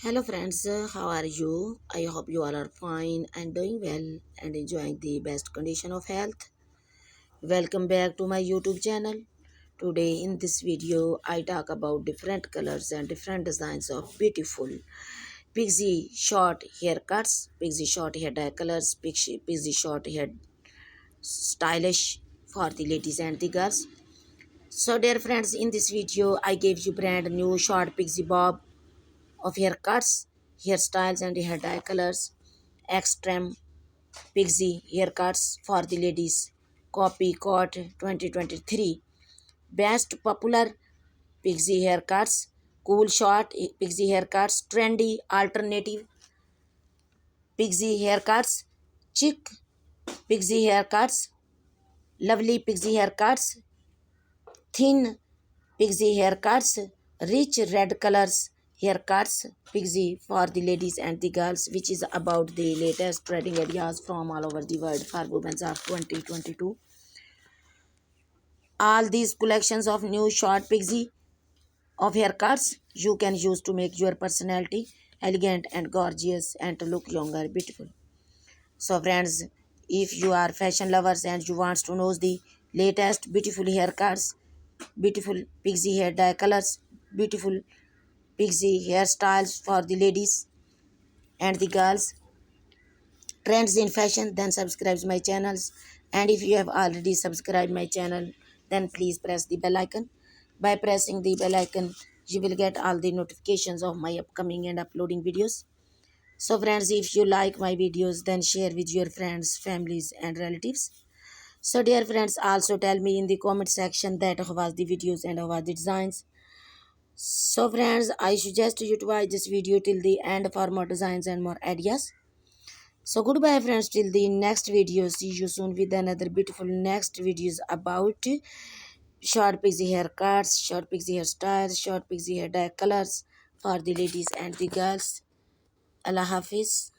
Hello friends, how are you? I hope you all are fine and doing well and enjoying the best condition of health. Welcome back to my YouTube channel. Today in this video, I talk about different colors and different designs of beautiful pixie short haircuts, pixie short hair dye colors, pixie short hair stylish for the ladies and the girls. So dear friends, in this video, I gave you brand new short pixie bob of haircuts, hairstyles and hair dye colors, extreme pixie haircuts for the ladies, copy caught 2023, best popular pixie haircuts, cool short pixie haircuts, trendy alternative pixie haircuts, chic pixie haircuts, lovely pixie haircuts, thin pixie haircuts, rich red colors haircuts, pixie for the ladies and the girls, which is about the latest trending areas from all over the world for women of 2022. All these collections of new short pixie of haircuts you can use to make your personality elegant and gorgeous and to look younger, beautiful. So friends, if you are fashion lovers and you want to know the latest beautiful haircuts, beautiful pixie hair dye colors, beautiful pixie hairstyles for the ladies and the girls, trends in fashion, then subscribe my channels. And if you have already subscribed my channel, then please press the bell icon. By pressing the bell icon, you will get all the notifications of my upcoming and uploading videos. So friends, if you like my videos, then share with your friends, families and relatives. So dear friends, also tell me in the comment section that how was the videos and how was the designs. So friends, I suggest you to watch this video till the end for more designs and more ideas. So goodbye friends till the next video. See you soon with another beautiful next videos about short pixie haircuts, short pixie hairstyles, short pixie hair dye colors for the ladies and the girls. Allah Hafiz.